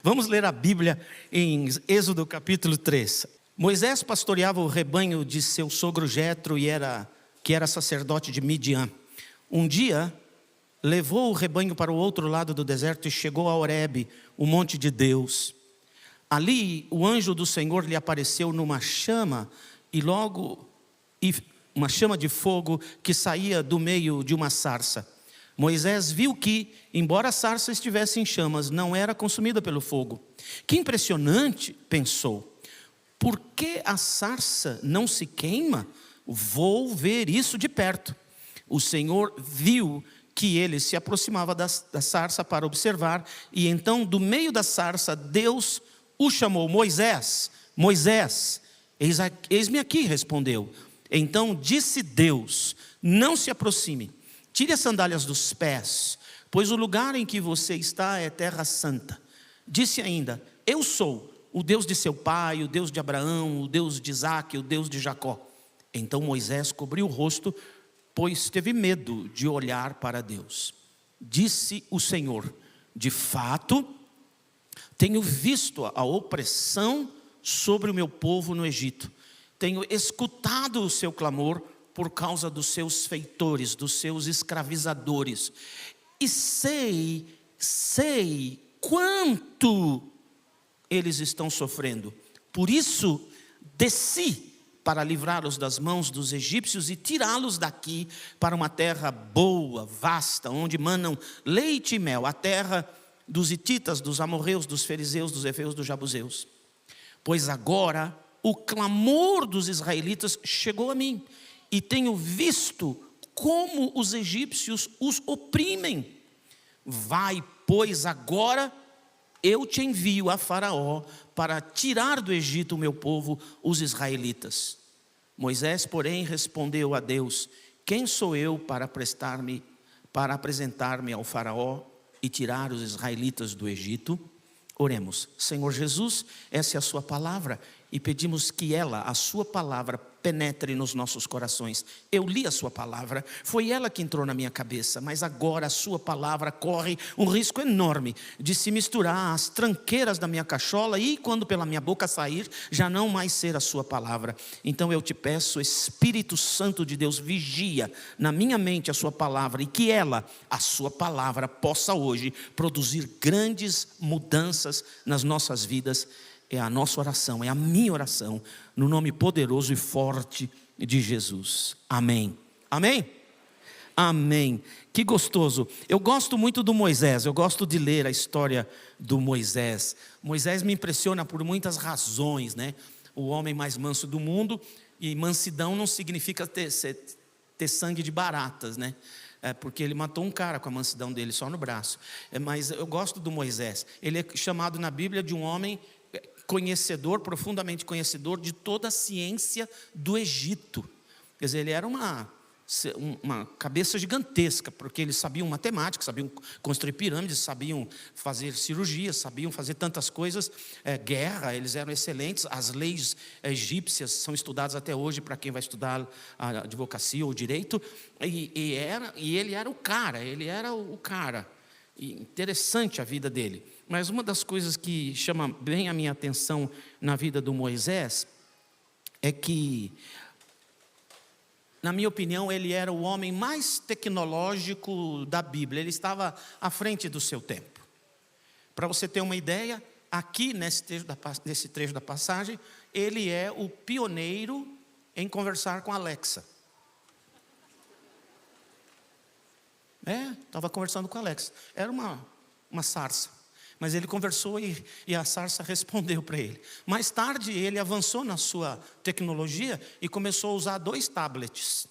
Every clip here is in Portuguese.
Vamos ler a Bíblia em Êxodo capítulo 3. Moisés pastoreava o rebanho de seu sogro Jetro, que era sacerdote de Midian. Um dia, levou o rebanho para o outro lado do deserto e chegou a Horebe, o monte de Deus. Ali, o anjo do Senhor lhe apareceu numa chama, uma chama de fogo que saía do meio de uma sarça. Moisés viu que, embora a sarça estivesse em chamas, não era consumida pelo fogo. Que impressionante, pensou. Por que a sarça não se queima? Vou ver isso de perto. O Senhor viu que ele se aproximava da sarça para observar, e então, do meio da sarça, Deus o chamou: Moisés, Moisés. Eis-me aqui, respondeu. Então disse Deus: não se aproxime. Tire as sandálias dos pés, pois o lugar em que você está é terra santa. Disse ainda: eu sou o Deus de seu pai, o Deus de Abraão, o Deus de Isaque, o Deus de Jacó. Então Moisés cobriu o rosto, pois teve medo de olhar para Deus. Disse o Senhor: de fato, tenho visto a opressão sobre o meu povo no Egito. Tenho escutado o seu clamor por causa dos seus feitores, dos seus escravizadores. E sei quanto eles estão sofrendo. Por isso, desci para livrá-los das mãos dos egípcios e tirá-los daqui para uma terra boa, vasta, onde manam leite e mel, a terra dos hititas, dos amorreus, dos fariseus, dos heveus, dos jabuseus. Pois agora o clamor dos israelitas chegou a mim, e tenho visto como os egípcios os oprimem. Vai, pois, agora eu te envio a Faraó para tirar do Egito o meu povo, os israelitas. Moisés, porém, respondeu a Deus: quem sou eu para apresentar-me ao Faraó e tirar os israelitas do Egito? Oremos. Senhor Jesus, essa é a sua palavra, e pedimos que ela, a sua palavra, penetre nos nossos corações. Eu li a sua palavra, foi ela que entrou na minha cabeça, mas agora a sua palavra corre um risco enorme de se misturar às tranqueiras da minha cachola e, quando pela minha boca sair, já não mais ser a sua palavra. Então eu te peço, Espírito Santo de Deus, vigia na minha mente a sua palavra, e que ela, a sua palavra, possa hoje produzir grandes mudanças nas nossas vidas. É a nossa oração, é a minha oração, no nome poderoso e forte de Jesus. Amém. Amém? Amém. Que gostoso. Eu gosto muito do Moisés, eu gosto de ler a história do Moisés. Moisés me impressiona por muitas razões, né? O homem mais manso do mundo, e mansidão não significa ter sangue de baratas, né? Porque ele matou um cara com a mansidão dele, só no braço. Mas eu gosto do Moisés. Ele é chamado na Bíblia de um homem conhecedor, profundamente conhecedor de toda a ciência do Egito. Quer dizer, ele era uma cabeça gigantesca, porque eles sabiam matemática, sabiam construir pirâmides, sabiam fazer cirurgias, sabiam fazer tantas coisas, guerra, eles eram excelentes. As leis egípcias são estudadas até hoje para quem vai estudar a advocacia ou direito, e ele era o cara. E interessante a vida dele. Mas uma das coisas que chama bem a minha atenção na vida do Moisés é que, na minha opinião, ele era o homem mais tecnológico da Bíblia. Ele estava à frente do seu tempo. Para você ter uma ideia, aqui nesse trecho da passagem, ele é o pioneiro em conversar com a Alexa. Estava conversando com a Alexa. Era uma sarça. Mas ele conversou e a sarça respondeu para ele. Mais tarde ele avançou na sua tecnologia e começou a usar 2 tablets.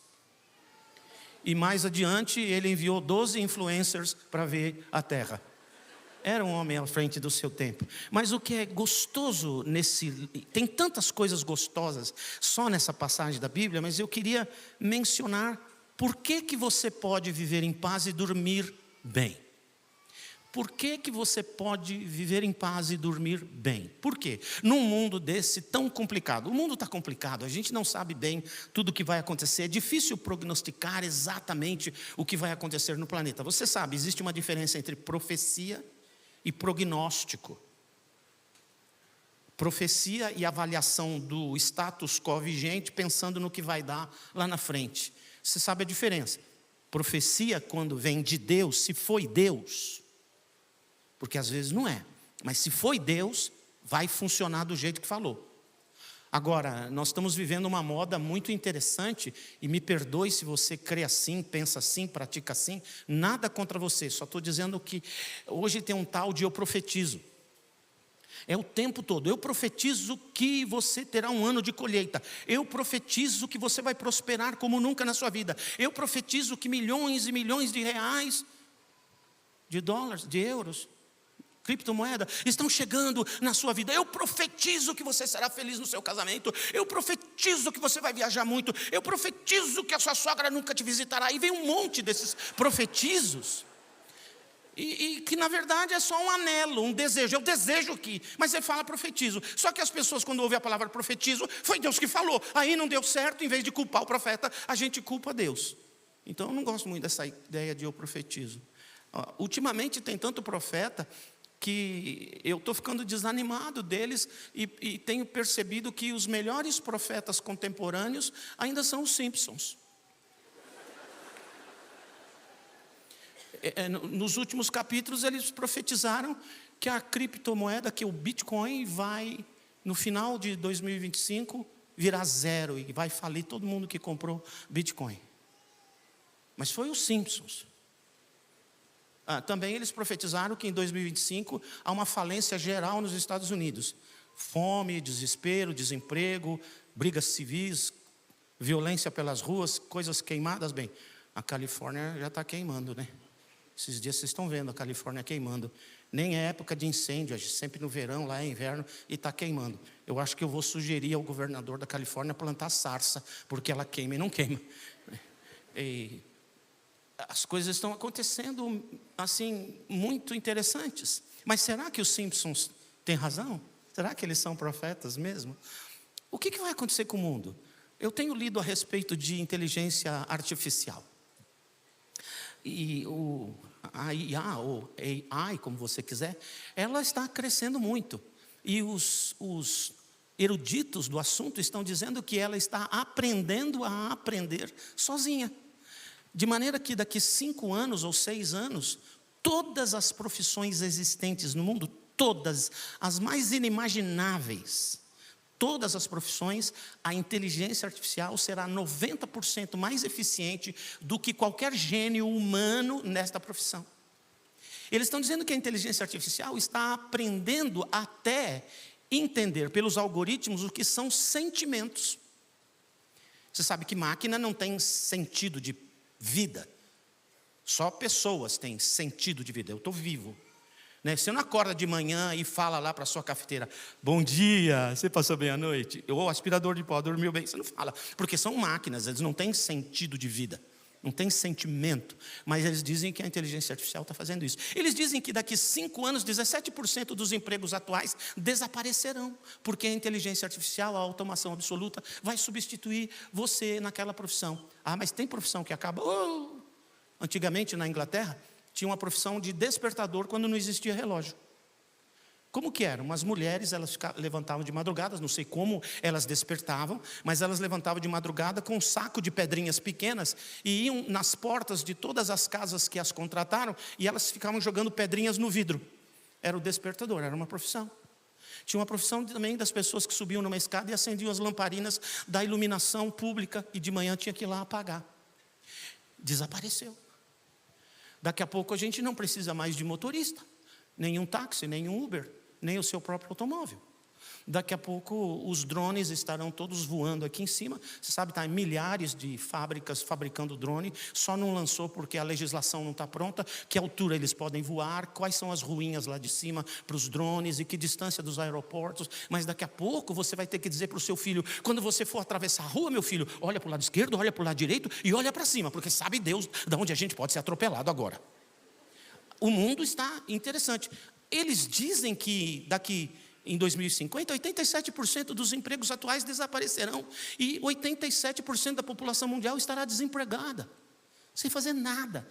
E mais adiante ele enviou 12 influencers para ver a terra. Era um homem à frente do seu tempo. Mas o que é gostoso tem tantas coisas gostosas só nessa passagem da Bíblia, mas eu queria mencionar por que você pode viver em paz e dormir bem. Por que você pode viver em paz e dormir bem? Por quê? Num mundo desse tão complicado. O mundo está complicado, a gente não sabe bem tudo o que vai acontecer. É difícil prognosticar exatamente o que vai acontecer no planeta. Você sabe, existe uma diferença entre profecia e prognóstico. Profecia e avaliação do status quo vigente, pensando no que vai dar lá na frente. Você sabe a diferença? Profecia, quando vem de Deus, se foi Deus, porque às vezes não é, mas se foi Deus, vai funcionar do jeito que falou. Agora, nós estamos vivendo uma moda muito interessante, e me perdoe se você crê assim, pensa assim, pratica assim, nada contra você, só estou dizendo que hoje tem um tal de eu profetizo. É o tempo todo, eu profetizo que você terá um ano de colheita, eu profetizo que você vai prosperar como nunca na sua vida, eu profetizo que milhões e milhões de reais, de dólares, de euros, criptomoeda, estão chegando na sua vida. Eu profetizo que você será feliz no seu casamento, eu profetizo que você vai viajar muito, eu profetizo que a sua sogra nunca te visitará. E vem um monte desses profetizos, e que na verdade é só um anelo, um desejo. Eu desejo que, mas você fala profetizo. Só que as pessoas, quando ouvem a palavra profetizo, foi Deus que falou, aí não deu certo. Em vez de culpar o profeta, a gente culpa Deus. Então eu não gosto muito dessa ideia de eu profetizo. Ultimamente tem tanto profeta que eu estou ficando desanimado deles, e tenho percebido que os melhores profetas contemporâneos ainda são os Simpsons. Nos últimos capítulos eles profetizaram que a criptomoeda, que o Bitcoin, vai no final de 2025 virar zero e vai falir todo mundo que comprou Bitcoin. Mas foi os Simpsons. Também eles profetizaram que em 2025 há uma falência geral nos Estados Unidos. Fome, desespero, desemprego, brigas civis, violência pelas ruas, coisas queimadas. Bem, a Califórnia já está queimando, né? Esses dias vocês estão vendo a Califórnia queimando. Nem é época de incêndio, sempre no verão, lá é inverno, e está queimando. Eu acho que eu vou sugerir ao governador da Califórnia plantar sarça, porque ela queima e não queima. E as coisas estão acontecendo assim, muito interessantes. Mas será que os Simpsons têm razão? Será que eles são profetas mesmo? O que vai acontecer com o mundo? Eu tenho lido a respeito de inteligência artificial. E a IA, ou AI, como você quiser, ela está crescendo muito. E os eruditos do assunto estão dizendo que ela está aprendendo a aprender sozinha. De maneira que daqui 5 anos ou 6 anos, todas as profissões existentes no mundo, todas, as mais inimagináveis, todas as profissões, a inteligência artificial será 90% mais eficiente do que qualquer gênio humano nesta profissão. Eles estão dizendo que a inteligência artificial está aprendendo até entender pelos algoritmos o que são sentimentos. Você sabe que máquina não tem sentido de vida. Só pessoas têm sentido de vida. Eu estou vivo. Você não acorda de manhã e fala lá para a sua cafeteira: bom dia, você passou bem a noite? Ou o aspirador de pó dormiu bem? Você não fala, porque são máquinas, eles não têm sentido de vida, não têm sentimento. Mas eles dizem que a inteligência artificial está fazendo isso. Eles dizem que daqui 5 anos, 17% dos empregos atuais desaparecerão, porque a inteligência artificial, a automação absoluta, vai substituir você naquela profissão. Mas tem profissão que acaba. Antigamente na Inglaterra tinha uma profissão de despertador quando não existia relógio. Como que era? Umas mulheres, elas levantavam de madrugada, não sei como elas despertavam, mas elas levantavam de madrugada com um saco de pedrinhas pequenas e iam nas portas de todas as casas que as contrataram, e elas ficavam jogando pedrinhas no vidro. Era o despertador, era uma profissão. Tinha uma profissão também das pessoas que subiam numa escada e acendiam as lamparinas da iluminação pública, e de manhã tinha que ir lá apagar. Desapareceu. Daqui a pouco a gente não precisa mais de motorista, nem um táxi, nem um Uber, nem o seu próprio automóvel. Daqui a pouco os drones estarão todos voando aqui em cima. Você sabe, está em milhares de fábricas fabricando drone, só não lançou porque a legislação não está pronta, que altura eles podem voar, quais são as ruínas lá de cima para os drones e que distância dos aeroportos. Mas daqui a pouco você vai ter que dizer para o seu filho: quando você for atravessar a rua, meu filho, olha para o lado esquerdo, olha para o lado direito e olha para cima, porque sabe Deus de onde a gente pode ser atropelado agora. O mundo está interessante. Eles dizem que daqui em 2050, 87% dos empregos atuais desaparecerão e 87% da população mundial estará desempregada, sem fazer nada.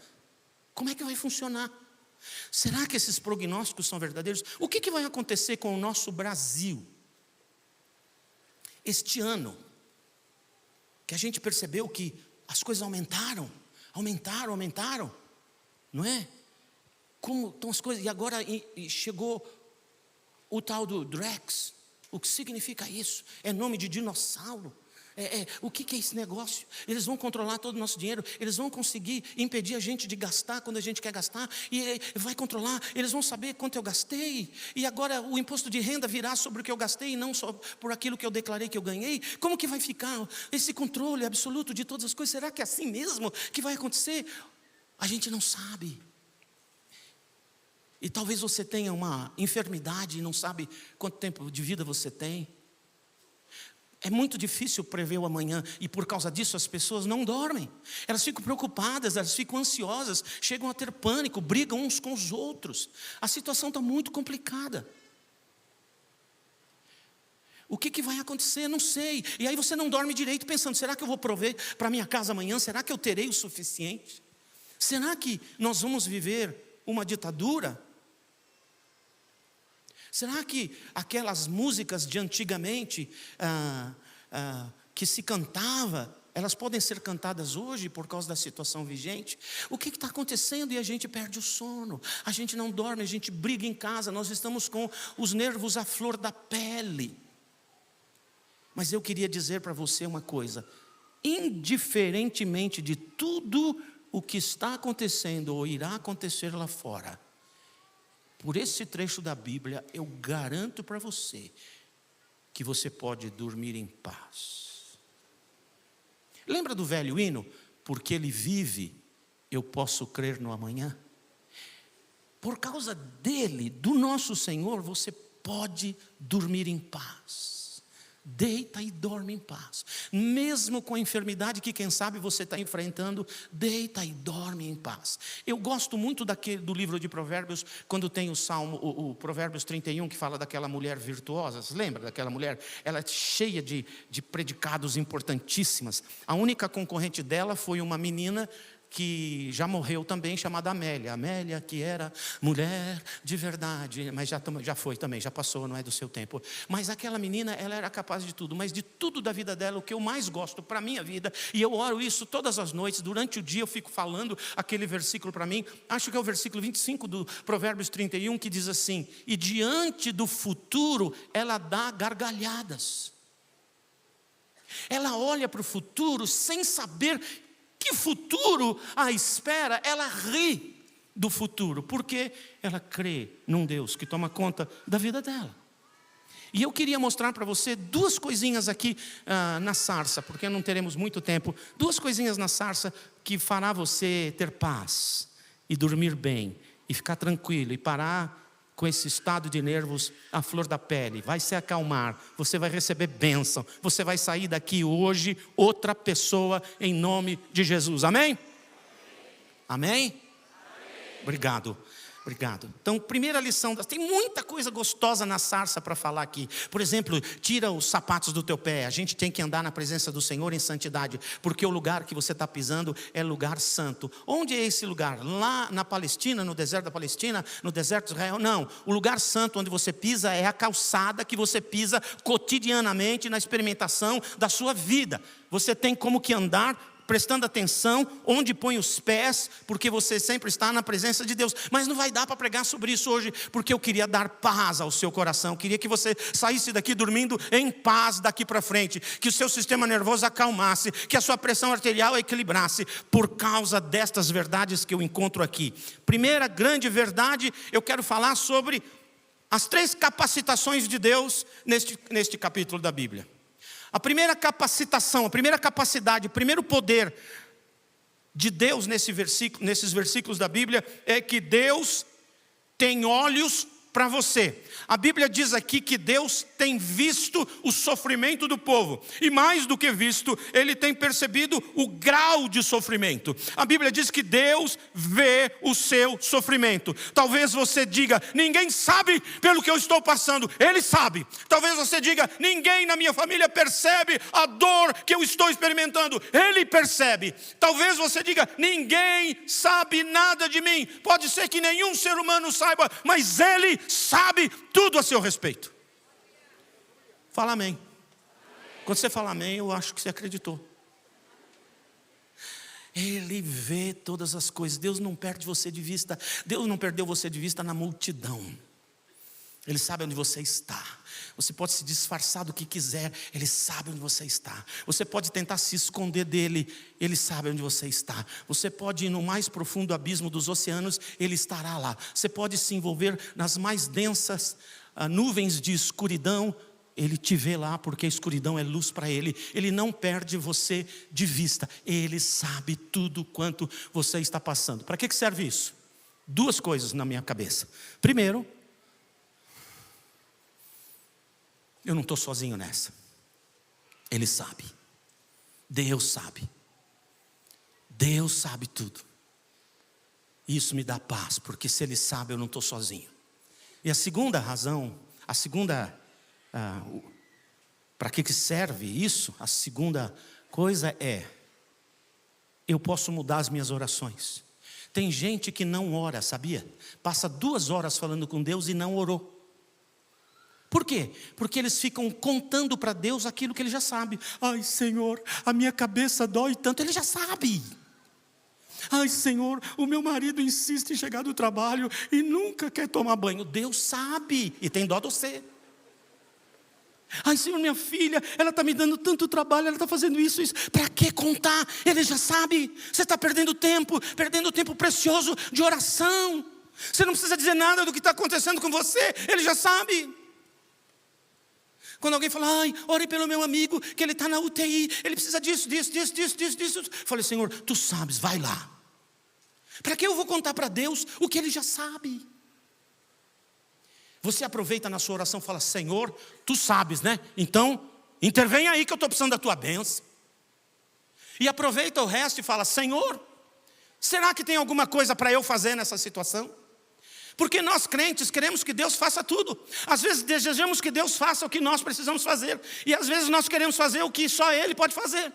Como é que vai funcionar? Será que esses prognósticos são verdadeiros? O que vai acontecer com o nosso Brasil? este ano que a gente percebeu que as coisas aumentaram, não é? Como estão as coisas, e agora chegou o tal do Drex. O que significa isso? É nome de dinossauro. O que é esse negócio? Eles vão controlar todo o nosso dinheiro, eles vão conseguir impedir a gente de gastar quando a gente quer gastar, e vai controlar, eles vão saber quanto eu gastei, e agora o imposto de renda virá sobre o que eu gastei, e não só por aquilo que eu declarei que eu ganhei. Como que vai ficar esse controle absoluto de todas as coisas? Será que é assim mesmo que vai acontecer? A gente não sabe. E talvez você tenha uma enfermidade e não sabe quanto tempo de vida você tem. É muito difícil prever o amanhã, e por causa disso as pessoas não dormem. Elas ficam preocupadas, elas ficam ansiosas, chegam a ter pânico, brigam uns com os outros. A situação está muito complicada. O que vai acontecer? Não sei. E aí você não dorme direito pensando, será que eu vou prover para minha casa amanhã? Será que eu terei o suficiente? Será que nós vamos viver uma ditadura? Será que aquelas músicas de antigamente que se cantava, elas podem ser cantadas hoje por causa da situação vigente? O que está acontecendo? E a gente perde o sono, a gente não dorme, a gente briga em casa, nós estamos com os nervos à flor da pele. Mas eu queria dizer para você uma coisa: indiferentemente de tudo o que está acontecendo ou irá acontecer lá fora, por esse trecho da Bíblia, eu garanto para você que você pode dormir em paz. Lembra do velho hino? Porque ele vive, eu posso crer no amanhã. Por causa dele, do nosso Senhor, você pode dormir em paz. Deita e dorme em paz. Mesmo com a enfermidade que quem sabe você está enfrentando, deita e dorme em paz. Eu gosto muito do livro de Provérbios, quando tem o Provérbios 31, que fala daquela mulher virtuosa. Você lembra daquela mulher? Ela é cheia de predicados importantíssimas. A única concorrente dela foi uma menina que já morreu também, chamada Amélia. Amélia, que era mulher de verdade, mas já foi também, já passou, não é do seu tempo. Mas aquela menina, ela era capaz de tudo, mas de tudo da vida dela, o que eu mais gosto para a minha vida, e eu oro isso todas as noites, durante o dia eu fico falando aquele versículo para mim, acho que é o versículo 25 do Provérbios 31, que diz assim: e diante do futuro, ela dá gargalhadas. Ela olha para o futuro sem saber que futuro a espera, ela ri do futuro, porque ela crê num Deus que toma conta da vida dela. E eu queria mostrar para você duas coisinhas aqui na sarça, porque não teremos muito tempo. Duas coisinhas na sarça que fará você ter paz e dormir bem e ficar tranquilo e parar com esse estado de nervos à flor da pele. Vai se acalmar, você vai receber bênção, você vai sair daqui hoje outra pessoa em nome de Jesus. Amém? Amém? Obrigado. Então, primeira lição, tem muita coisa gostosa na sarça para falar aqui. Por exemplo, tira os sapatos do teu pé. A gente tem que andar na presença do Senhor em santidade, porque o lugar que você está pisando é lugar santo. Onde é esse lugar? Lá na Palestina, no deserto da Palestina, no deserto de Israel? Não, o lugar santo onde você pisa é a calçada que você pisa cotidianamente na experimentação da sua vida. Você tem como que andar prestando atenção onde põe os pés, porque você sempre está na presença de Deus. Mas não vai dar para pregar sobre isso hoje, porque eu queria dar paz ao seu coração. Queria que você saísse daqui dormindo em paz daqui para frente, que o seu sistema nervoso acalmasse, que a sua pressão arterial equilibrasse, por causa destas verdades que eu encontro aqui. Primeira grande verdade, eu quero falar sobre as 3 capacitações de Deus neste capítulo da Bíblia. A primeira capacitação, a primeira capacidade, o primeiro poder de Deus nesses versículos da Bíblia é que Deus tem olhos para você. A Bíblia diz aqui que Deus tem visto o sofrimento do povo. E mais do que visto, Ele tem percebido o grau de sofrimento. A Bíblia diz que Deus vê o seu sofrimento. Talvez você diga, ninguém sabe pelo que eu estou passando. Ele sabe. Talvez você diga, ninguém na minha família percebe a dor que eu estou experimentando. Ele percebe. Talvez você diga, ninguém sabe nada de mim. Pode ser que nenhum ser humano saiba, mas Ele sabe tudo a seu respeito. Fala amém. Quando você fala amém, eu acho que você acreditou. Ele vê todas as coisas. Deus não perde você de vista. Deus não perdeu você de vista na multidão. Ele sabe onde você está. Você pode se disfarçar do que quiser, Ele sabe onde você está. Você pode tentar se esconder dEle, Ele sabe onde você está. Você pode ir no mais profundo abismo dos oceanos, Ele estará lá. Você pode se envolver nas mais densas nuvens de escuridão, Ele te vê lá, porque a escuridão é luz para Ele. Ele não perde você de vista. Ele sabe tudo quanto você está passando. Para que serve isso? Duas coisas na minha cabeça. Primeiro, eu não estou sozinho nessa. Ele sabe. Deus sabe. Deus sabe tudo. Isso me dá paz, porque se Ele sabe, eu não estou sozinho. E a segunda razão, para que serve isso? A segunda coisa é, eu posso mudar as minhas orações. Tem gente que não ora, sabia? Passa 2 horas falando com Deus e não orou. Por quê? Porque eles ficam contando para Deus aquilo que Ele já sabe. Ai, Senhor, a minha cabeça dói tanto. Ele já sabe. Ai, Senhor, o meu marido insiste em chegar do trabalho e nunca quer tomar banho. Deus sabe e tem dó de você. Ai, Senhor, minha filha, ela está me dando tanto trabalho, ela está fazendo isso. Para que contar? Ele já sabe. Você está perdendo tempo precioso de oração. Você não precisa dizer nada do que está acontecendo com você. Ele já sabe. Quando alguém fala, ai, ore pelo meu amigo, que ele está na UTI, ele precisa disso. Falei, Senhor, Tu sabes, vai lá. Para que eu vou contar para Deus o que Ele já sabe? Você aproveita na sua oração e fala, Senhor, Tu sabes, né? Então, intervém aí que eu estou precisando da Tua bênção. E aproveita o resto e fala, Senhor, será que tem alguma coisa para eu fazer nessa situação? Porque nós crentes queremos que Deus faça tudo. Às vezes desejamos que Deus faça o que nós precisamos fazer. E às vezes nós queremos fazer o que só Ele pode fazer.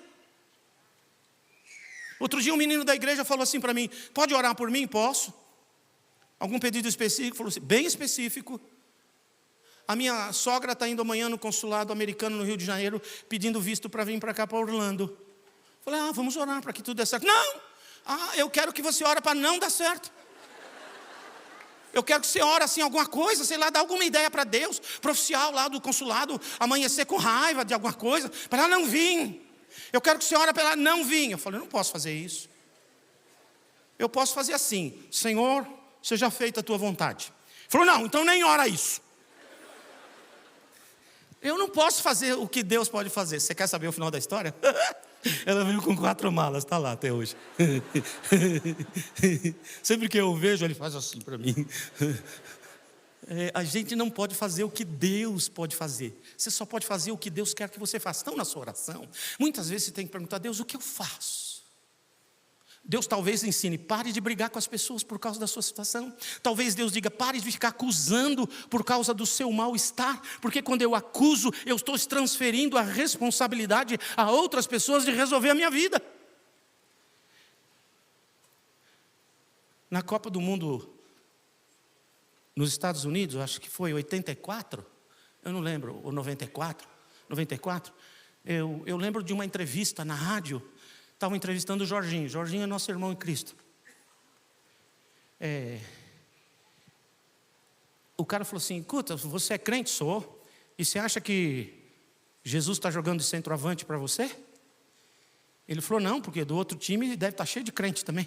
Outro dia um menino da igreja falou assim para mim, pode orar por mim? Posso. Algum pedido específico? Falou assim, bem específico. A minha sogra está indo amanhã no consulado americano no Rio de Janeiro, pedindo visto para vir para cá, para Orlando. Falei, vamos orar para que tudo dê certo. Não! Eu quero que você ore para não dar certo. Eu quero que você ore assim, alguma coisa, sei lá, dá alguma ideia para Deus, para o oficial lá do consulado amanhecer com raiva de alguma coisa, para ela não vir. Eu quero que você ore para ela não vir. Eu falei, eu não posso fazer isso. Eu posso fazer assim, Senhor, seja feita a Tua vontade. Ele falou, não, então nem ora isso. Eu não posso fazer o que Deus pode fazer. Você quer saber o final da história? Ela veio com 4 malas, está lá até hoje. Sempre que eu vejo, ele faz assim para mim. A gente não pode fazer o que Deus pode fazer. Você só pode fazer o que Deus quer que você faça. Então, na sua oração, muitas vezes você tem que perguntar a Deus, o que eu faço? Deus talvez ensine, pare de brigar com as pessoas por causa da sua situação. Talvez Deus diga, pare de ficar acusando por causa do seu mal-estar. Porque quando eu acuso, eu estou transferindo a responsabilidade a outras pessoas de resolver a minha vida. Na Copa do Mundo, nos Estados Unidos, acho que foi 84, eu não lembro, ou 94, eu lembro de uma entrevista na rádio. Estavam entrevistando o Jorginho. Jorginho é nosso irmão em Cristo. O cara falou assim, escuta, você é crente? Sou. E você acha que Jesus está jogando de centroavante para você? Ele falou, não, porque do outro time deve estar cheio de crente também.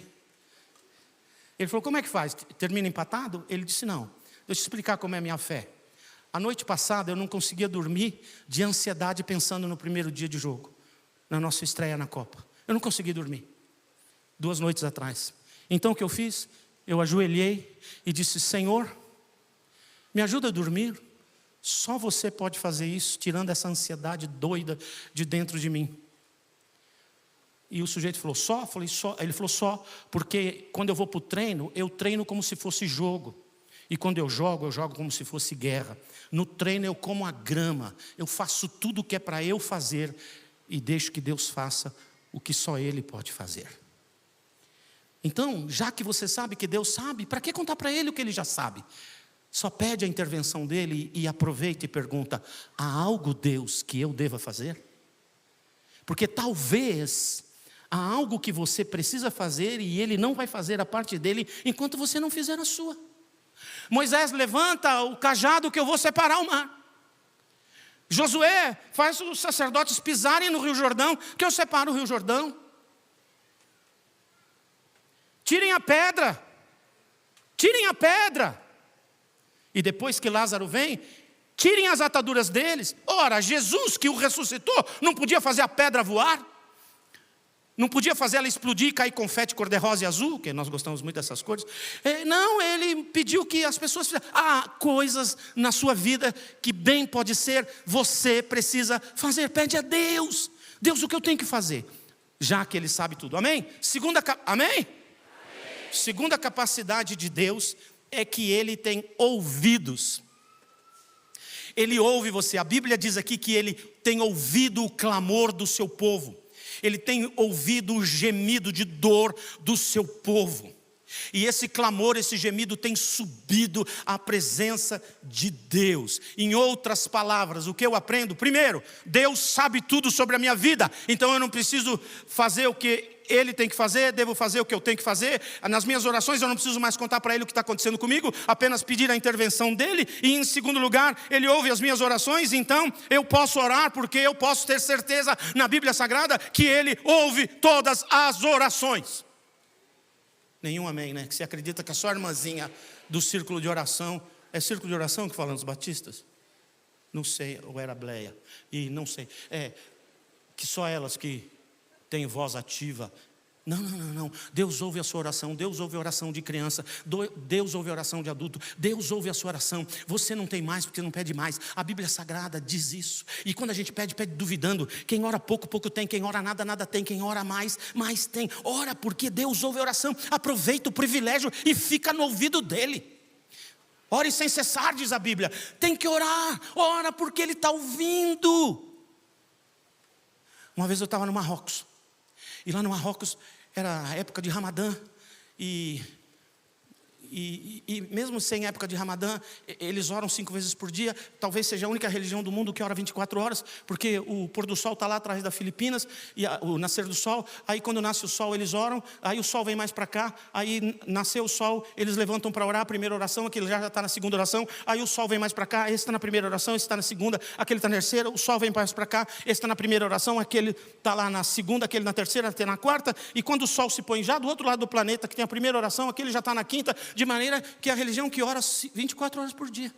Ele falou, como é que faz? Termina empatado? Ele disse, não, deixa eu te explicar como é a minha fé. A noite passada eu não conseguia dormir de ansiedade pensando no primeiro dia de jogo, na nossa estreia na Copa. Eu não consegui dormir, 2 noites atrás. Então o que eu fiz? Eu ajoelhei e disse, Senhor, me ajuda a dormir. Só você pode fazer isso, tirando essa ansiedade doida de dentro de mim. E o sujeito falou, só? Eu falei, só. Ele falou, só, porque quando eu vou para o treino, eu treino como se fosse jogo. E quando eu jogo como se fosse guerra. No treino eu como a grama, eu faço tudo o que é para eu fazer e deixo que Deus faça o que só Ele pode fazer. Então, já que você sabe que Deus sabe, para que contar para Ele o que Ele já sabe? Só pede a intervenção dEle e aproveita e pergunta, há algo, Deus, que eu deva fazer? Porque talvez há algo que você precisa fazer e Ele não vai fazer a parte dele enquanto você não fizer a sua. Moisés, levanta o cajado que eu vou separar o mar. Josué, faz os sacerdotes pisarem no Rio Jordão, que eu separo o Rio Jordão. Tirem a pedra. Tirem a pedra. E depois que Lázaro vem, tirem as ataduras deles. Ora, Jesus que o ressuscitou, não podia fazer a pedra voar? Não podia fazer ela explodir e cair confete cor-de-rosa e azul, que nós gostamos muito dessas cores. Não, ele pediu que as pessoas fizessem. Há coisas na sua vida que bem pode ser, você precisa fazer. Pede a Deus. Deus, o que eu tenho que fazer? Já que Ele sabe tudo. Amém? Amém? Segunda capacidade de Deus é que Ele tem ouvidos. Ele ouve você. A Bíblia diz aqui que Ele tem ouvido o clamor do seu povo. Ele tem ouvido o gemido de dor do seu povo. E esse clamor, esse gemido tem subido à presença de Deus. Em outras palavras, o que eu aprendo? Primeiro, Deus sabe tudo sobre a minha vida. Então eu não preciso fazer o que Ele tem que fazer, devo fazer o que eu tenho que fazer. Nas minhas orações eu não preciso mais contar para Ele o que está acontecendo comigo, apenas pedir a intervenção dEle. E em segundo lugar, Ele ouve as minhas orações, então eu posso orar, porque eu posso ter certeza na Bíblia Sagrada que Ele ouve todas as orações. Nenhum amém, né? Que você acredita que a sua irmãzinha do círculo de oração, é círculo de oração que falam os batistas? Não sei, ou era Bleia, e não sei, que só elas que têm voz ativa. Não, Deus ouve a sua oração, Deus ouve a oração de criança, Deus ouve a oração de adulto, Deus ouve a sua oração. Você não tem mais porque não pede mais. A Bíblia Sagrada diz isso. E quando a gente pede duvidando. Quem ora pouco, pouco tem. Quem ora nada, nada tem. Quem ora mais, mais tem. Ora porque Deus ouve a oração. Aproveita o privilégio e fica no ouvido dEle. Ore sem cessar, diz a Bíblia. Tem que orar, ora porque Ele está ouvindo. Uma vez eu estava no Marrocos. E lá no Marrocos era a época de Ramadã, e mesmo sem época de Ramadã, eles oram 5 vezes por dia. Talvez seja a única religião do mundo que ora 24 horas, porque o pôr do sol está lá atrás das Filipinas, e o nascer do sol, aí quando nasce o sol eles oram, aí o sol vem mais para cá, aí nasceu o sol, eles levantam para orar, a primeira oração, aquele já está na segunda oração, aí o sol vem mais para cá, esse está na primeira oração, esse está na segunda, aquele está na terceira, o sol vem mais para cá, esse está na primeira oração, aquele está lá na segunda, aquele na terceira, até na quarta, e quando o sol se põe já do outro lado do planeta, que tem a primeira oração, aquele já está na quinta, de maneira que a religião que ora 24 horas por dia.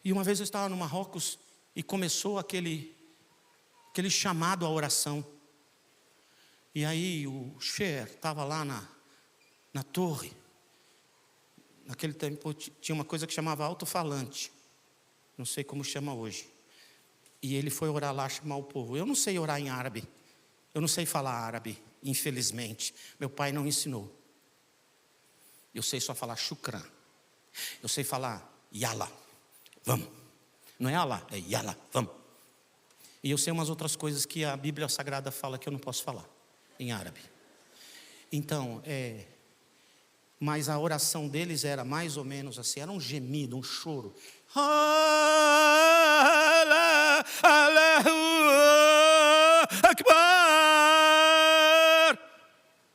E uma vez eu estava no Marrocos e começou aquele chamado à oração. E aí o Cher estava lá na torre. Naquele tempo tinha uma coisa que chamava alto-falante. Não sei como chama hoje. E ele foi orar lá, chamar o povo. Eu não sei orar em árabe. Eu não sei falar árabe. Infelizmente, meu pai não ensinou. Eu sei só falar shukran. Eu sei falar yala, vamos. Não é Allah, é yala, vamos. E eu sei umas outras coisas que a Bíblia Sagrada fala que eu não posso falar em árabe. Então, mas a oração deles era mais ou menos assim, era um gemido, um choro.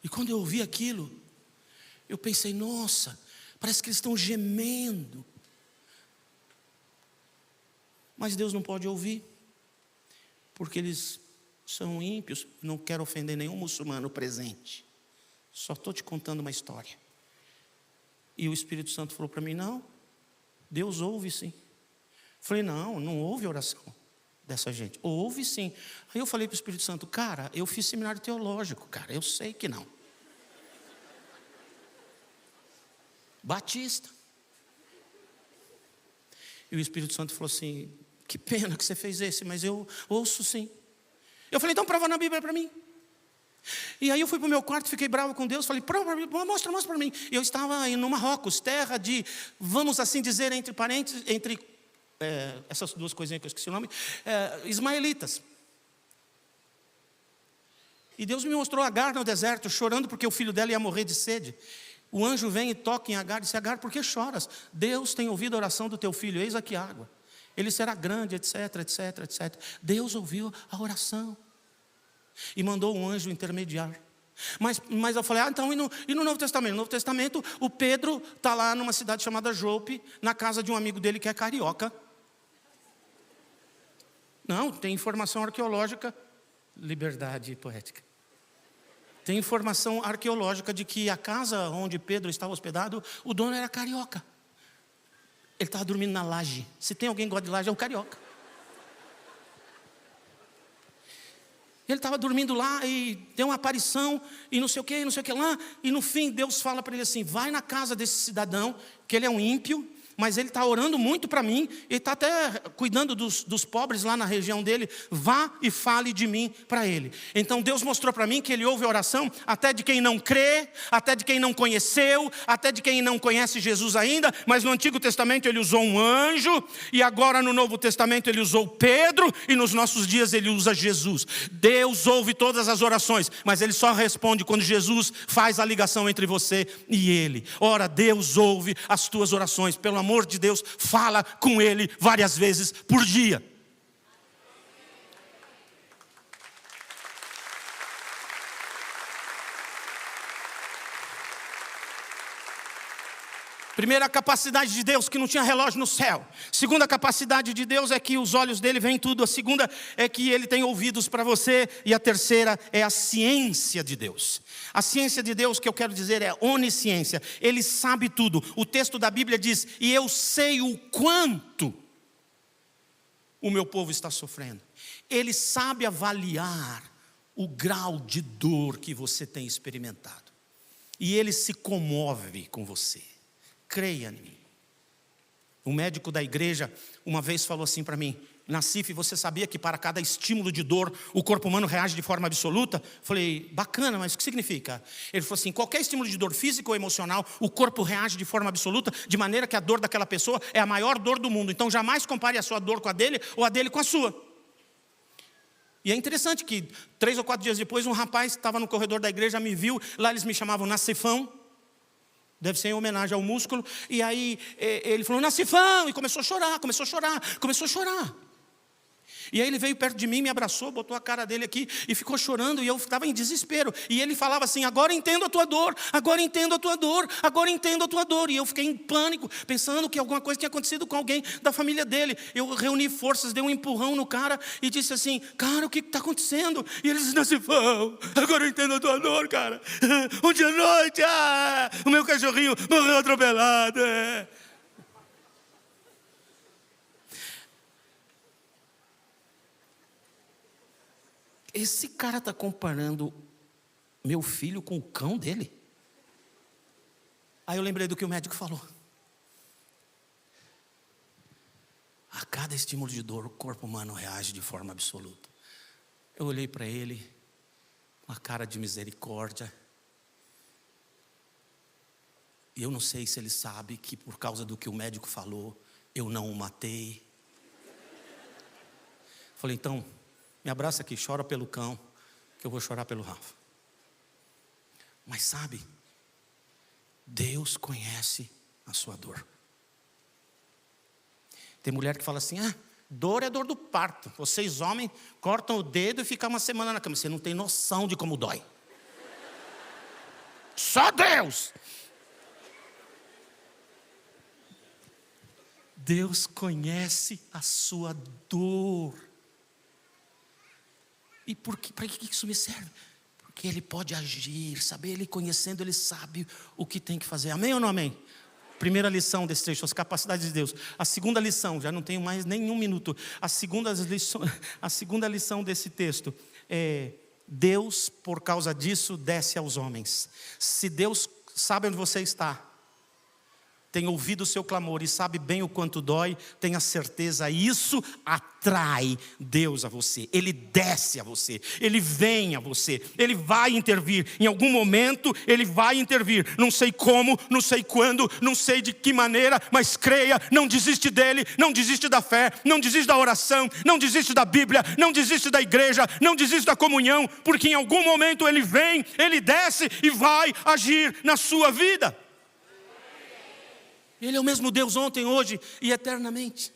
E quando eu ouvi aquilo, eu pensei, nossa, parece que eles estão gemendo. Mas Deus não pode ouvir, porque eles são ímpios. Não quero ofender nenhum muçulmano presente. Só estou te contando uma história. E o Espírito Santo falou para mim, não, Deus ouve sim. Falei, não ouve oração dessa gente. Ouve sim. Aí eu falei para o Espírito Santo, cara, eu fiz seminário teológico, cara, eu sei que não. Batista. E o Espírito Santo falou assim, que pena que você fez esse, mas eu ouço sim. Eu falei, então prova na Bíblia para mim. E aí eu fui para o meu quarto, fiquei bravo com Deus, falei, mostra para mim. Eu estava no Marrocos, terra de, vamos assim dizer, entre parênteses, essas duas coisinhas que eu esqueci o nome, ismaelitas. E Deus me mostrou Agar no deserto, chorando porque o filho dela ia morrer de sede. O anjo vem e toca em Agar e diz, Agar, por que choras? Deus tem ouvido a oração do teu filho, eis aqui a água. Ele será grande, etc, etc, etc. Deus ouviu a oração e mandou um anjo intermediar. Mas eu falei, então e no Novo Testamento? No Novo Testamento, o Pedro está lá numa cidade chamada Jope, na casa de um amigo dele que é carioca. Não, tem informação arqueológica, liberdade poética. Tem informação arqueológica de que a casa onde Pedro estava hospedado, o dono era carioca. Ele estava dormindo na laje. Se tem alguém que gosta de laje, é um carioca. Ele estava dormindo lá e deu uma aparição e não sei o que lá. E no fim Deus fala para ele assim, vai na casa desse cidadão, que ele é um ímpio, mas ele está orando muito para mim, ele está até cuidando dos pobres lá na região dele, vá e fale de mim para ele. Então Deus mostrou para mim que ele ouve a oração até de quem não crê, até de quem não conheceu, até de quem não conhece Jesus ainda, mas no Antigo Testamento ele usou um anjo, e agora no Novo Testamento ele usou Pedro, e nos nossos dias ele usa Jesus. Deus ouve todas as orações, mas ele só responde quando Jesus faz a ligação entre você e ele. Ora, Deus ouve as tuas orações, pelo amor de Deus, fala com ele várias vezes por dia. Primeira capacidade de Deus, que não tinha relógio no céu. Segunda capacidade de Deus é que os olhos dele veem tudo. A segunda é que ele tem ouvidos para você. E a terceira é a ciência de Deus. A ciência de Deus, que eu quero dizer, é onisciência. Ele sabe tudo. O texto da Bíblia diz, e eu sei o quanto o meu povo está sofrendo. Ele sabe avaliar o grau de dor que você tem experimentado. E ele se comove com você. Creia em mim. Um médico da igreja uma vez falou assim para mim, Nassif, você sabia que para cada estímulo de dor o corpo humano reage de forma absoluta? Falei, bacana, mas o que significa? Ele falou assim, qualquer estímulo de dor física ou emocional, o corpo reage de forma absoluta, de maneira que a dor daquela pessoa é a maior dor do mundo. Então jamais compare a sua dor com a dele ou a dele com a sua. E é interessante que 3 ou 4 dias depois um rapaz estava no corredor da igreja, me viu, lá eles me chamavam Nassifão. Deve ser em homenagem ao músculo. E aí ele falou, Nassifão, e começou a chorar. E aí ele veio perto de mim, me abraçou, botou a cara dele aqui e ficou chorando, e eu estava em desespero. E ele falava assim, agora entendo a tua dor, agora entendo a tua dor, agora entendo a tua dor. E eu fiquei em pânico, pensando que alguma coisa tinha acontecido com alguém da família dele. Eu reuni forças, dei um empurrão no cara e disse assim, cara, o que está acontecendo? E ele disse, Nassifão, agora eu entendo a tua dor, cara. Ontem à noite, o meu cachorrinho morreu atropelado. Esse cara está comparando meu filho com o cão dele? Aí eu lembrei do que o médico falou. A cada estímulo de dor, o corpo humano reage de forma absoluta. Eu olhei para ele, com a cara de misericórdia. E eu não sei se ele sabe que por causa do que o médico falou, eu não o matei. Falei, então, me abraça aqui, chora pelo cão, que eu vou chorar pelo Rafa. Mas sabe, Deus conhece a sua dor. Tem mulher que fala assim, dor é dor do parto. Vocês homens cortam o dedo e ficam uma semana na cama. Você não tem noção de como dói. Só Deus. Deus conhece a sua dor. E para que isso me serve? Porque Ele pode agir, saber, Ele conhecendo, Ele sabe o que tem que fazer. Amém ou não amém? Primeira lição desse trecho, as capacidades de Deus. A segunda lição, já não tenho mais nem um minuto. A segunda lição desse texto é: Deus, por causa disso, desce aos homens. Se Deus sabe onde você está, tem ouvido o seu clamor e sabe bem o quanto dói, tenha certeza, isso atrai Deus a você. Ele desce a você, Ele vem a você, Ele vai intervir. Em algum momento Ele vai intervir. Não sei como, não sei quando, não sei de que maneira, mas creia, não desiste dEle, não desiste da fé, não desiste da oração, não desiste da Bíblia, não desiste da igreja, não desiste da comunhão, porque em algum momento Ele vem, Ele desce e vai agir na sua vida. Ele é o mesmo Deus ontem, hoje e eternamente.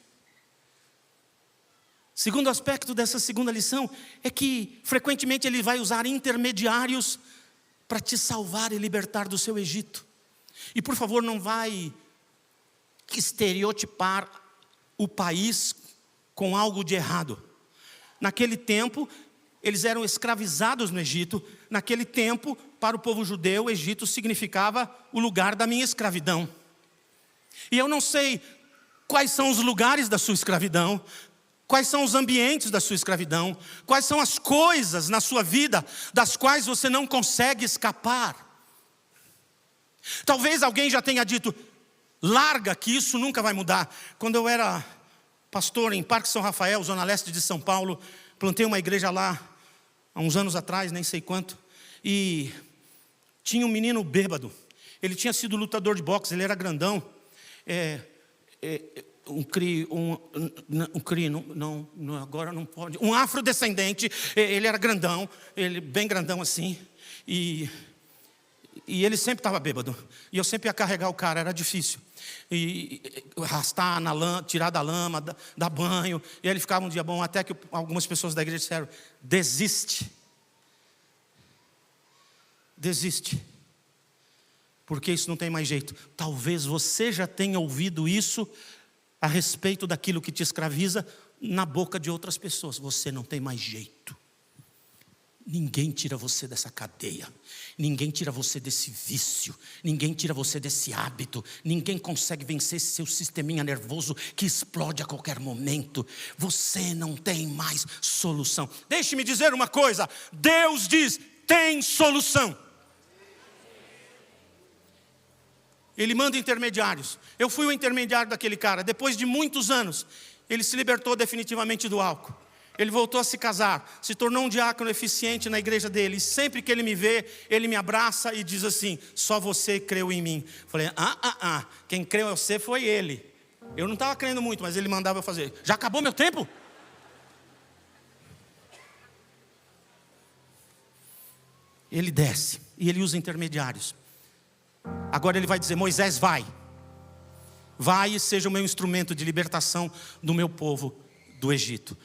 Segundo aspecto dessa segunda lição é que frequentemente ele vai usar intermediários para te salvar e libertar do seu Egito. E por favor, não vai estereotipar o país com algo de errado. Naquele tempo, eles eram escravizados no Egito. Naquele tempo, para o povo judeu, o Egito significava o lugar da minha escravidão. E eu não sei quais são os lugares da sua escravidão, quais são os ambientes da sua escravidão, quais são as coisas na sua vida das quais você não consegue escapar. Talvez alguém já tenha dito, larga que isso nunca vai mudar. Quando eu era pastor em Parque São Rafael, zona leste de São Paulo, plantei uma igreja lá, há uns anos atrás, nem sei quanto, e tinha um menino bêbado. Ele tinha sido lutador de boxe, ele era grandão, agora não pode, um afrodescendente, ele era grandão, ele bem grandão assim, e ele sempre estava bêbado, e eu sempre ia carregar o cara, era difícil, e arrastar na lama, tirar da lama, dar banho, e ele ficava um dia bom, até que algumas pessoas da igreja disseram, desiste, porque isso não tem mais jeito. Talvez você já tenha ouvido isso a respeito daquilo que te escraviza na boca de outras pessoas. Você não tem mais jeito. Ninguém tira você dessa cadeia. Ninguém tira você desse vício. Ninguém tira você desse hábito. Ninguém consegue vencer esse seu sisteminha nervoso que explode a qualquer momento. Você não tem mais solução. Deixe-me dizer uma coisa. Deus diz, tem solução. Ele manda intermediários. Eu fui o intermediário daquele cara. Depois de muitos anos, ele se libertou definitivamente do álcool. Ele voltou a se casar, se tornou um diácono eficiente na igreja dele. E sempre que ele me vê, ele me abraça e diz assim, só você creu em mim. Falei, quem creu em você foi ele. Eu não estava crendo muito, mas ele mandava eu fazer. Já acabou meu tempo? Ele desce e ele usa intermediários. Agora ele vai dizer, Moisés, vai e seja o meu instrumento de libertação do meu povo do Egito.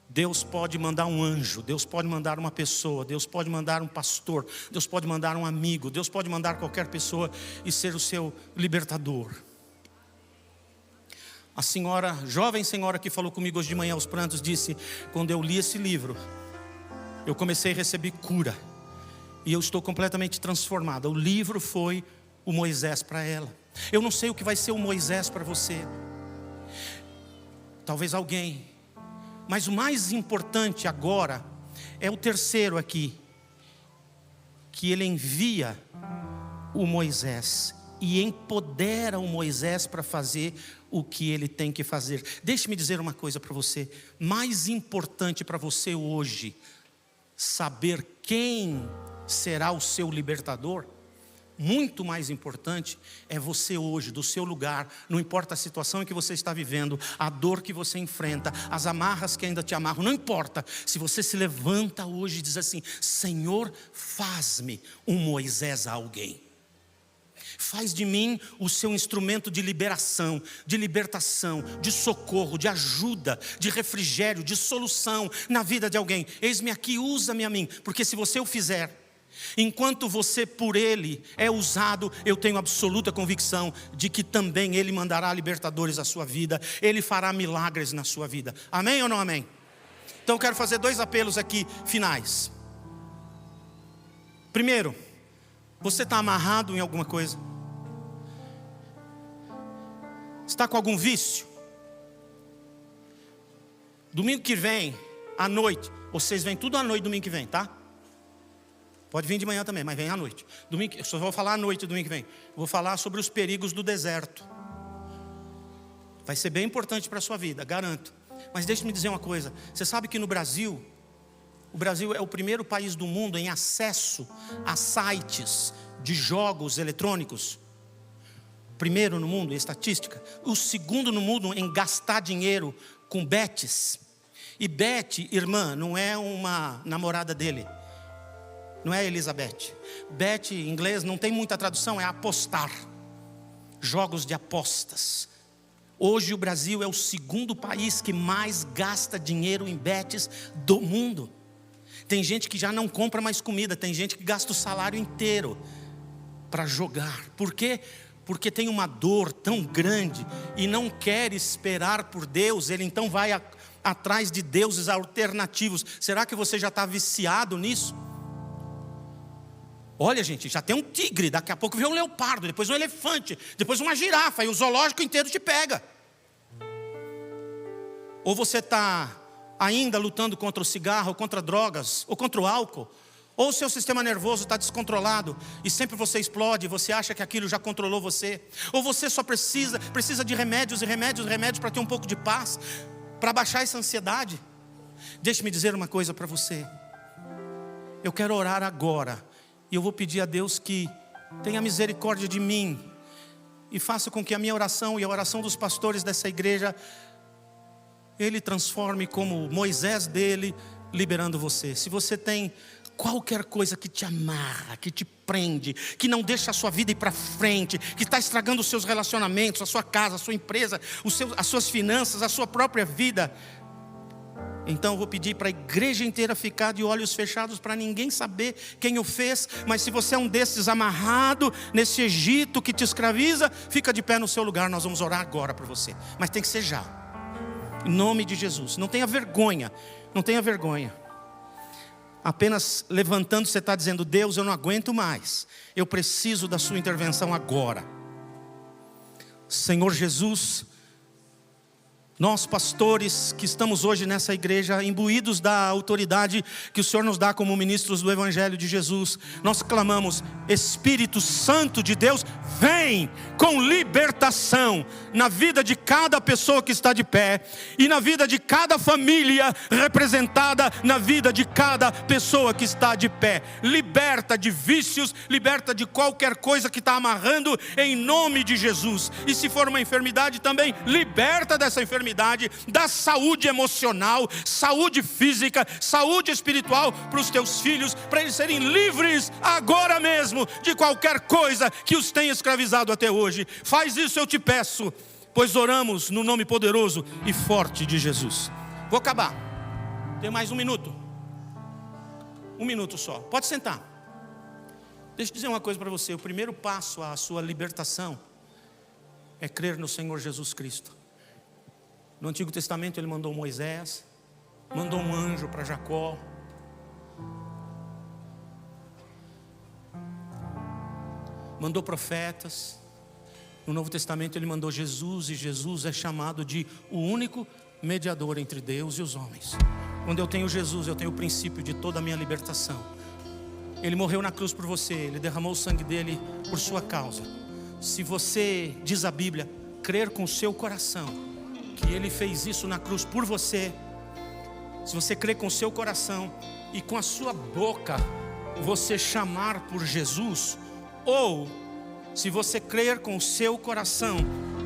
Deus pode mandar um anjo, Deus pode mandar uma pessoa, Deus pode mandar um pastor, Deus pode mandar um amigo, Deus pode mandar qualquer pessoa e ser o seu libertador. A senhora, jovem senhora que falou comigo hoje de manhã aos prantos, disse, quando eu li esse livro, eu comecei a receber cura. E eu estou completamente transformada. O livro foi o Moisés para ela. Eu não sei o que vai ser o Moisés para você. Talvez alguém. Mas o mais importante agora é o terceiro aqui. Que ele envia o Moisés e empodera o Moisés para fazer o que ele tem que fazer. Deixe-me dizer uma coisa para você. Mais importante para você hoje, saber quem será o seu libertador, muito mais importante é você hoje, do seu lugar, não importa a situação em que você está vivendo, a dor que você enfrenta, as amarras que ainda te amarram, não importa, se você se levanta hoje e diz assim, Senhor, faz-me um Moisés a alguém. Faz de mim o seu instrumento de liberação, de libertação, de socorro, de ajuda, de refrigério, de solução na vida de alguém. Eis-me aqui, usa-me a mim, porque se você o fizer, enquanto você por ele é usado, eu tenho absoluta convicção de que também ele mandará libertadores à sua vida, ele fará milagres na sua vida. Amém ou não amém? Então eu quero fazer 2 apelos aqui finais. Primeiro, você está amarrado em alguma coisa? Está com algum vício? Domingo que vem, à noite, vocês vêm tudo à noite domingo que vem, tá? Pode vir de manhã também, mas vem à noite. Domingo, eu só vou falar à noite domingo que vem. Vou falar sobre os perigos do deserto. Vai ser bem importante para a sua vida, garanto. Mas deixe-me dizer uma coisa. Você sabe que no Brasil, o Brasil é o primeiro país do mundo em acesso a sites de jogos eletrônicos. Primeiro no mundo em estatística. O segundo no mundo em gastar dinheiro com bets. E bet, irmã, não é uma namorada dele. Não é Elizabeth. Bet em inglês não tem muita tradução, é apostar. Jogos de apostas. Hoje o Brasil é o segundo país que mais gasta dinheiro em bets do mundo. Tem gente que já não compra mais comida, tem gente que gasta o salário inteiro para jogar. Por quê? Porque tem uma dor tão grande e não quer esperar por Deus. Ele então vai atrás de deuses alternativos. Será que você já está viciado nisso? Olha, gente, já tem um tigre, daqui a pouco vem um leopardo, depois um elefante, depois uma girafa, e o zoológico inteiro te pega. Ou você está ainda lutando contra o cigarro, ou contra drogas, ou contra o álcool, ou o seu sistema nervoso está descontrolado, e sempre você explode, você acha que aquilo já controlou você, ou você só precisa de remédios e remédios para ter um pouco de paz, para baixar essa ansiedade. Deixe-me dizer uma coisa para você. Eu quero orar agora, e eu vou pedir a Deus que tenha misericórdia de mim, e faça com que a minha oração e a oração dos pastores dessa igreja, Ele transforme como Moisés dele, liberando você. Se você tem qualquer coisa que te amarra, que te prende, que não deixa a sua vida ir para frente, que está estragando os seus relacionamentos, a sua casa, a sua empresa, as suas finanças, a sua própria vida, então eu vou pedir para a igreja inteira ficar de olhos fechados, para ninguém saber quem o fez. Mas se você é um desses amarrado nesse Egito que te escraviza, fica de pé no seu lugar, nós vamos orar agora para você. Mas tem que ser já, em nome de Jesus. Não tenha vergonha, não tenha vergonha. Apenas levantando você está dizendo: Deus, eu não aguento mais, eu preciso da sua intervenção agora. Senhor Jesus, nós pastores que estamos hoje nessa igreja, imbuídos da autoridade que o Senhor nos dá como ministros do Evangelho de Jesus, nós clamamos: Espírito Santo de Deus, vem com libertação na vida de cada pessoa que está de pé, e na vida de cada família representada, na vida de cada pessoa que está de pé. Liberta de vícios, liberta de qualquer coisa que está amarrando, em nome de Jesus. E se for uma enfermidade também, liberta dessa enfermidade, da saúde emocional, saúde física, saúde espiritual para os teus filhos, para eles serem livres agora mesmo de qualquer coisa que os tenha escravizado até hoje. Faz isso, eu te peço, pois oramos no nome poderoso e forte de Jesus. Vou acabar, tem mais um minuto só, pode sentar. Deixa eu dizer uma coisa para você. O primeiro passo à sua libertação é crer no Senhor Jesus Cristo. No Antigo Testamento Ele mandou Moisés, mandou um anjo para Jacó, mandou profetas. No Novo Testamento Ele mandou Jesus, e Jesus é chamado de o único mediador entre Deus e os homens. Quando eu tenho Jesus, eu tenho o princípio de toda a minha libertação. Ele morreu na cruz por você, Ele derramou o sangue dele por sua causa. Se você, diz a Bíblia, crer com o seu coração que Ele fez isso na cruz por você, se você crer com o seu coração e com a sua boca você chamar por Jesus, ou se você crer com o seu coração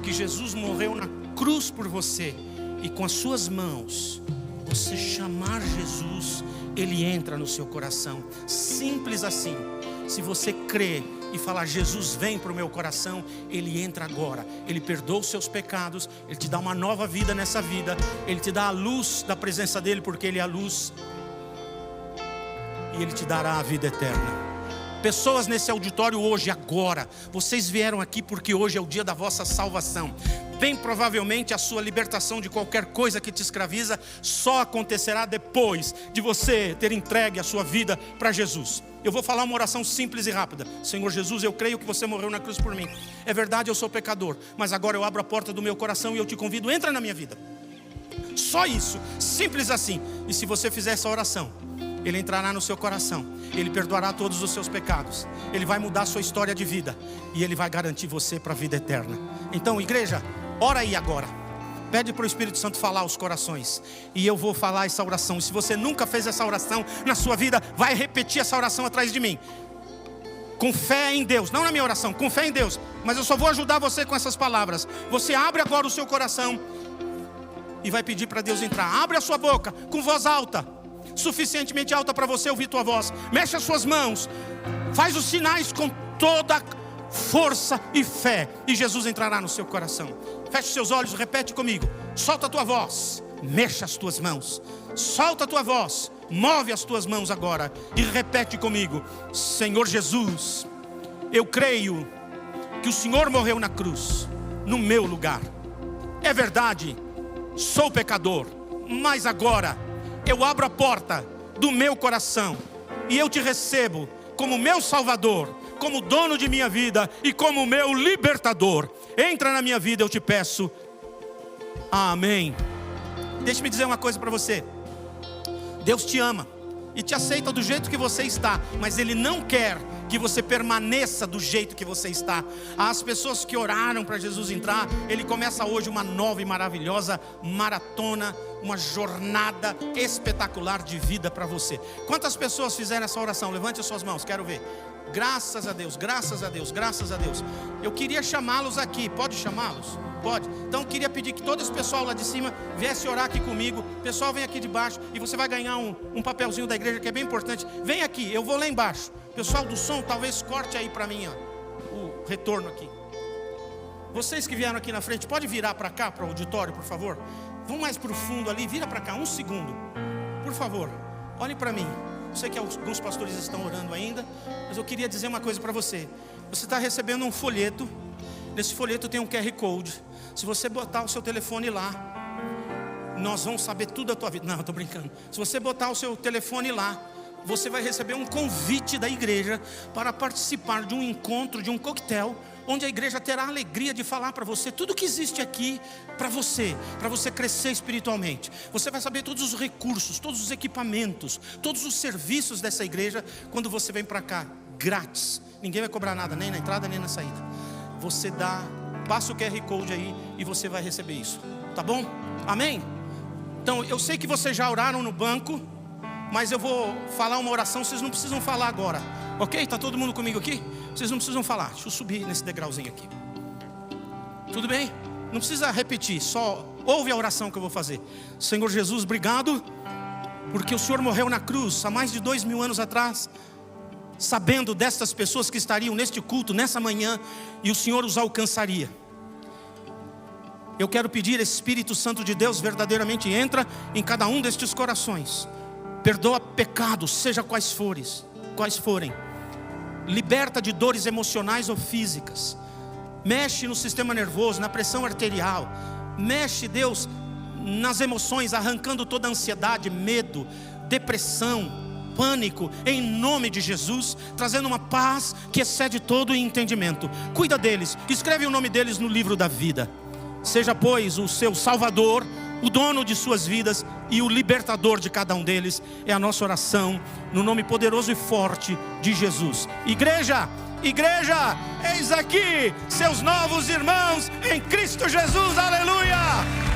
que Jesus morreu na cruz por você, e com as suas mãos você chamar Jesus, Ele entra no seu coração. Simples assim. Se você crer e falar: Jesus, vem para o meu coração, Ele entra agora. Ele perdoa os seus pecados, Ele te dá uma nova vida nessa vida, Ele te dá a luz da presença dEle, porque Ele é a luz, e Ele te dará a vida eterna. Pessoas nesse auditório hoje, agora, vocês vieram aqui porque hoje é o dia da vossa salvação. Bem provavelmente a sua libertação de qualquer coisa que te escraviza só acontecerá depois de você ter entregue a sua vida para Jesus. Eu vou falar uma oração simples e rápida. Senhor Jesus, eu creio que você morreu na cruz por mim. É verdade, eu sou pecador, mas agora eu abro a porta do meu coração e eu te convido, entra na minha vida. Só isso, simples assim. E se você fizer essa oração, Ele entrará no seu coração, Ele perdoará todos os seus pecados, Ele vai mudar a sua história de vida, e Ele vai garantir você para a vida eterna. Então, igreja, ora aí agora. Pede para o Espírito Santo falar aos corações, e eu vou falar essa oração. E se você nunca fez essa oração na sua vida, vai repetir essa oração atrás de mim, com fé em Deus, não na minha oração, com fé em Deus. Mas eu só vou ajudar você com essas palavras. Você abre agora o seu coração e vai pedir para Deus entrar. Abre a sua boca com voz alta, suficientemente alta para você ouvir tua voz. Mexe as suas mãos, faz os sinais com toda força e fé, e Jesus entrará no seu coração. Feche seus olhos, repete comigo. Solta a tua voz, mexa as tuas mãos. Solta a tua voz, move as tuas mãos agora e repete comigo: Senhor Jesus, eu creio que o Senhor morreu na cruz, no meu lugar. É verdade, sou pecador, mas agora eu abro a porta do meu coração e eu te recebo como meu Salvador, como dono de minha vida e como meu libertador. Entra na minha vida, eu te peço. Amém. Deixa-me dizer uma coisa para você. Deus te ama e te aceita do jeito que você está, mas Ele não quer que você permaneça do jeito que você está. As pessoas que oraram para Jesus entrar, Ele começa hoje uma nova e maravilhosa maratona, uma jornada espetacular de vida para você. Quantas pessoas fizeram essa oração? Levante as suas mãos, quero ver. Graças a Deus, graças a Deus, graças a Deus. Eu queria chamá-los aqui, pode chamá-los? Pode. Então eu queria pedir que todo esse pessoal lá de cima viesse orar aqui comigo. Pessoal, vem aqui de baixo e você vai ganhar um papelzinho da igreja que é bem importante. Vem aqui, eu vou lá embaixo. Pessoal do som, talvez corte aí para mim, ó, o retorno aqui. Vocês que vieram aqui na frente, pode virar para cá, para o auditório, por favor. Vão mais para o fundo ali, vira para cá, um segundo. Por favor, olhem para mim. Eu sei que alguns pastores estão orando ainda, mas eu queria dizer uma coisa para você. Você está recebendo um folheto. Nesse folheto tem um QR Code. Se você botar o seu telefone lá, nós vamos saber tudo da tua vida. Não, estou brincando. Se você botar o seu telefone lá, você vai receber um convite da igreja para participar de um encontro, de um coquetel, onde a igreja terá a alegria de falar para você tudo que existe aqui para você crescer espiritualmente. Você vai saber todos os recursos, todos os equipamentos, todos os serviços dessa igreja quando você vem para cá, grátis. Ninguém vai cobrar nada, nem na entrada nem na saída. Você passa o QR Code aí e você vai receber isso, tá bom? Amém? Então eu sei que vocês já oraram no banco, mas eu vou falar uma oração, vocês não precisam falar agora, ok? Está todo mundo comigo aqui? Vocês não precisam falar, deixa eu subir nesse degrauzinho aqui. Tudo bem? Não precisa repetir, só ouve a oração que eu vou fazer. Senhor Jesus, obrigado, porque o Senhor morreu na cruz há mais de 2000 anos atrás, sabendo destas pessoas que estariam neste culto, nessa manhã, e o Senhor os alcançaria. Eu quero pedir, Espírito Santo de Deus, verdadeiramente entra em cada um destes corações. Perdoa pecados, seja quais forem. Liberta de dores emocionais ou físicas. Mexe no sistema nervoso, na pressão arterial. Mexe, Deus, nas emoções, arrancando toda a ansiedade, medo, depressão, pânico, em nome de Jesus, trazendo uma paz que excede todo o entendimento. Cuida deles, escreve o nome deles no livro da vida. Seja, pois, o seu Salvador, o dono de suas vidas e o libertador de cada um deles. É a nossa oração, no nome poderoso e forte de Jesus. Igreja, eis aqui seus novos irmãos em Cristo Jesus, aleluia!